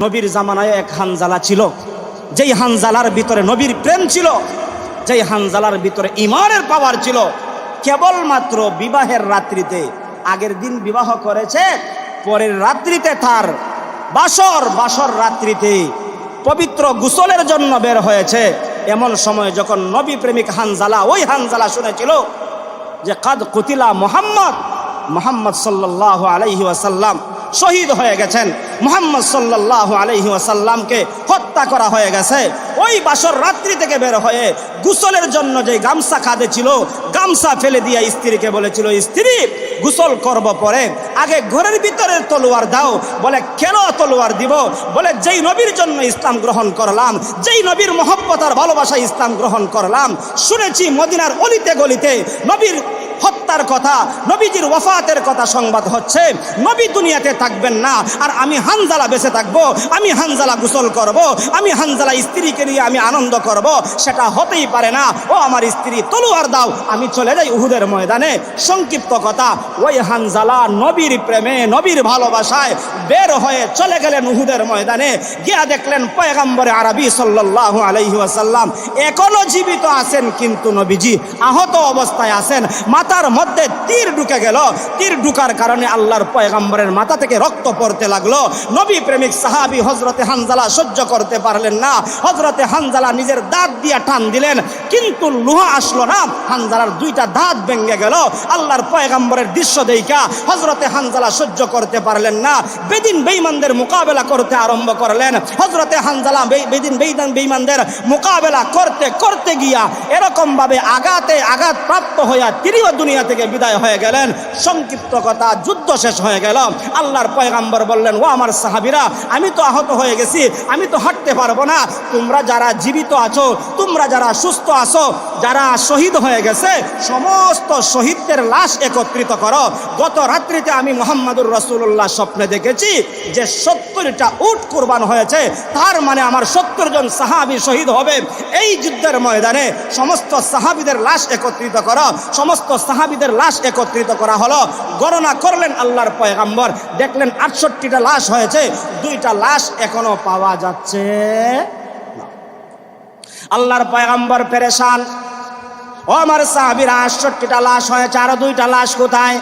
নবীর জামানায় এক হানজালা ছিল, যেই হানজালার ভিতরে নবীর প্রেম ছিল, যেই হানজালার ভিতরে ঈমানের পাওয়ার ছিল। কেবলমাত্র বিবাহের রাত্রিতে, আগের দিন বিবাহ করেছে, পরের রাত্রিতে তার বাসর রাত্রিতে পবিত্র গোসলের জন্য বের হয়েছে। এমন সময় যখন নবী প্রেমিক হানজালা, ওই হানজালা শুনেছিল যে কাদ কুতিলা মুহাম্মদ সাল্লাল্লাহু আলাইহি ওয়াসাল্লাম শহীদ হয়ে গেছেন, মুহাম্মদ সাল্লাল্লাহু আলাইহি ওয়াসাল্লামকে হত্যা করা হয়ে গেছে। ওই বাসর রাত্রি থেকে বের হয়ে গোসলের জন্য যে গামছা কাঁধে ছিল, গামছা ফেলে দিয়ে স্ত্রীকে বলেছিল, স্ত্রী গোসল করব পরে, আগে ঘরের ভিতরে তলোয়ার দাও। বলে কেন তলোয়ার দিব? বলে যেই নবীর জন্য ইসলাম গ্রহণ করলাম, যেই নবীর মহব্বত আর ভালোবাসায় ইসলাম গ্রহণ করলাম, শুনেছি মদিনার অলিতে গলিতে নবীর হত্যার কথা, নবীজির ওয়াফাতের কথা সংবাদ হচ্ছে, নবী দুনিয়াতে থাকবেন না, আর আমি হানজালা বেঁচে থাকবো, আমি হানজালা গোসল করব, আমি হানজালা স্ত্রীকে নিয়ে আমি আনন্দ করব, সেটা হতেই পারে না। ও আমার স্ত্রী, তলোয়ার দাও, আমি চলে যাই উহুদের ময়দানে। সংক্ষিপ্ত কথা, ওই হানজালা নবীর প্রেমে, নবীর ভালোবাসায় বের হয়ে চলে গেলেন উহুদের ময়দানে। গিয়া দেখলেন পয়গম্বরে আরবি সাল্লাল্লাহু আলাইহি ওয়াসাল্লাম এখনো জীবিত আছেন, কিন্তু নবীজি আহত অবস্থায় আছেন। মাথার মধ্যে তীর ঢুকে গেল, তীর ঢুকার কারণে আল্লাহর পয়গম্বরের মাথা থেকে রক্ত পড়তে লাগলো। নবী প্রেমিক সাহাবী হযরতে হানজালা সহ্য করতে পারলেন না। হযরতে হানজালা নিজের দাঁত দিয়ে টান দিলেন, কিন্তু লোহা আসলো না, হানজালার দুইটা দাঁত ভেঙে গেল। আল্লাহর পয়গম্বরের দৃশ্য দেইখা হযরতে হানজালা সহ্য করতে পারলেন না, বেদিন বেঈমানদের মোকাবেলা করতে আরম্ভ করলেন। হযরতে হানজালা বেদিন বেঈমানদের মোকাবেলা করতে করতে গিয়া এরকম ভাবে আঘাত প্রাপ্ত হইয়া তিনিও দুনিয়া থেকে বিদায় হয়ে গেলেন। সংক্ষিপ্ত কথা, যুদ্ধ শেষ হয়ে গেল। আল্লাহর পয়গম্বর বললেন, ও আমার সাহাবীরা, আমি তো আহত হয়ে গেছি, আমি তো হাঁটতে পারবো না, তোমরা যারা জীবিত আছো, তোমরা যারা সুস্থ আছো, যারা শহীদ হয়ে গেছে, সমস্ত শহীদদের লাশ একত্রিত করো। গত রাত্রিতে আমি মুহাম্মদুর রাসূলুল্লাহ স্বপ্নে দেখেছি যে 70টা উট কুরবান হয়েছে, তার মানে আমার 70 জন সাহাবী শহীদ হবে এই যুদ্ধের ময়দানে। সমস্ত সাহাবীদের লাশ একত্রিত করো। সমস্ত সাহাবীদের লাশ একত্রিত করা হলো। গণনা করলেন আল্লাহর পয়গম্বর, দেখলেন 68টা লাশ হয়েছে, 2টা লাশ এখনো পাওয়া যাচ্ছে না। আল্লাহর পয়গম্বর পেরেশান, ও আমার সাহাবীরা, 68টা লাশ হয়েছে, আর 2টা লাশ কোথায়?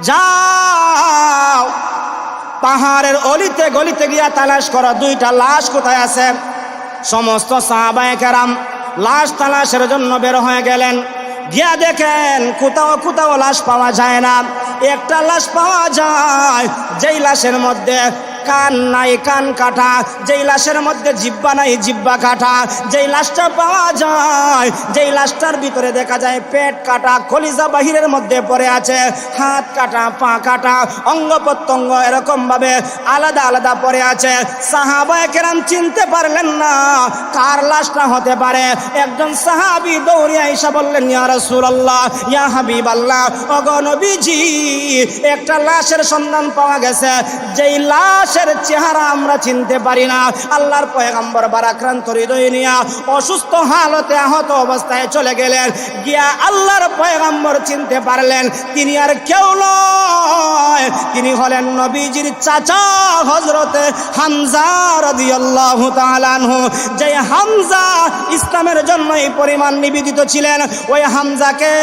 যাও পাহাড়ের অলিতে গলিতে গিয়া তালাশ করো, 2টা লাশ কোথায় আছে। সমস্ত সাহাবায়ে কেরাম লাশ তালাশের জন্য বের হয়ে গেলেন। গিয়া দেখেন কোথাও লাশ পাওয়া যায় না। একটা লাশ পাওয়া যায়, যেই লাশের মধ্যে কান নাই, কান কাটা, যেই লাশের মধ্যে জিহ্বা নাই, জিহ্বা কাটা। যেই লাশটা পাওয়া যায়, যেই লাশটার ভিতরে দেখা যায় পেট কাটা, কলিজা বাহিরের মধ্যে পড়ে আছে, হাত কাটা, পা কাটা, অঙ্গ প্রত্যঙ্গ এরকম ভাবে আলাদা আলাদা পড়ে আছে। সাহাবায়ে কেরাম চিনতে পারলেন না কার লাশটা হতে পারে। একজন সাহাবী দৌড়ে আইসা বললেন, ইয়া রাসূলুল্লাহ, ইয়া হাবিবাল্লাহ, ওগো নবীজি, একটা লাশের সন্ধান পাওয়া গেছে, যেই লাশ চেহারা আমরা চিনতে পারি না। আল্লাহর পয়গম্বর ভারাক্রান্ত হৃদয় নিয়ে অসুস্থ হালতে আহত অবস্থায় চলে গেলেন। গিয়া আল্লাহর পয়গম্বর চিনতে পারলেন তিনি আর কেউ নয়, তিনি হলেন নবীজির চাচা হযরতে হামজা রাদিয়াল্লাহু তাআলা আনহু। যে হামজা ইসলামের জন্য এই পরিমাণ নিবেদিত ছিলেন, ওই হামজাকে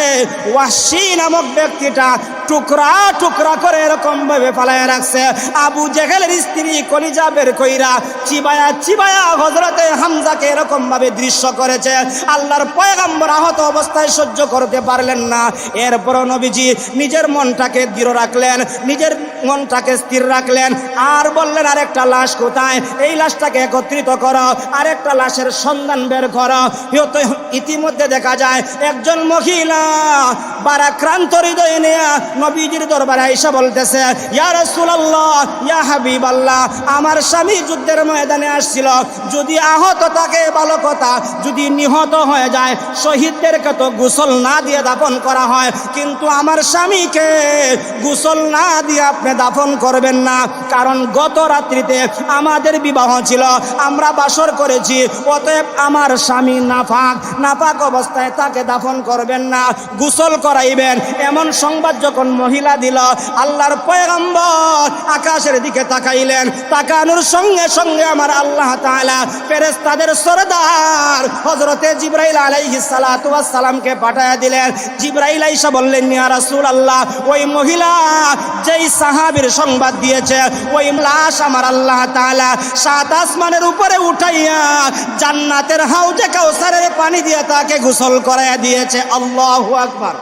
ওয়াহশী নামক ব্যক্তিটা টুকরা টুকরা করে এরকম ভাবে ফালায় রাখছে। আবু জেহেলের স্ত্রী কলিজা বের কইরা চিবায়া হযরতে হামজাকে এরকম ভাবে দৃশ্য করেছে। আল্লাহর পয়গম্বর আহত অবস্থায় সহ্য করতে পারলেন না। এরপর নবীজি নিজের মনটাকে দৃঢ় রাখলেন, নিজের মনটাকে স্থির রাখলেন, আর বললেন, আরেকটা লাশ কোথায়? এই লাশটাকে একত্রিত করো, আরেকটা লাশের সন্ধান বের করো। ইতিমধ্যে দেখা যায় একজন মহিলা ভারাক্রান্ত হৃদয় নিয়ে নবীজির দরবারে আয়েশা বলতেছে, ইয়া রাসূলুল্লাহ, ইয়া হাবিবাল্লাহ, আমার স্বামী যুদ্ধের ময়দানে আসছিল, যদি আহত থাকে ভালো কথা, যদি নিহত হয়ে যায় শহীদদেরকে তো গোসল না দিয়ে দাফন করা হয়, কিন্তু আমার স্বামীকে গোসল না দিয়ে আপনি দাফন করবেন না, কারণ গত রাত্রিতে আমাদের বিবাহ ছিল, আমরা বাসর করেছি, অতএব আমার স্বামী নাপাক অবস্থায় তাকে দাফন করবেন না, গোসল করাইবেন। এমন সংবাদ যখন মহিলা দিল। আল্লাহর পয়গম্বর আকাশের দিকে তাকাইলেন, তাকানোর সঙ্গে সঙ্গে আমার আল্লাহ তাআলা ফেরেশতাদের সরদার হযরতে জিবরাইল আলাইহিস সালাতু ওয়াস সালামকে পাঠায়া দিলেন। জিবরাইল আইসা বললেন, ইয়া রাসূলুল্লাহ, ওই মহিলা যেই সাহাবীর সংবাদ দিয়েছে, ওই লাশ আমার আল্লাহ তাআলা সাত আসমানের উপরে উঠাইয়া জান্নাতের হাউজে কাউসারের পানি দিয়ে তাকে গোসল করাইয়া দিয়েছে। আল্লাহু আকবার।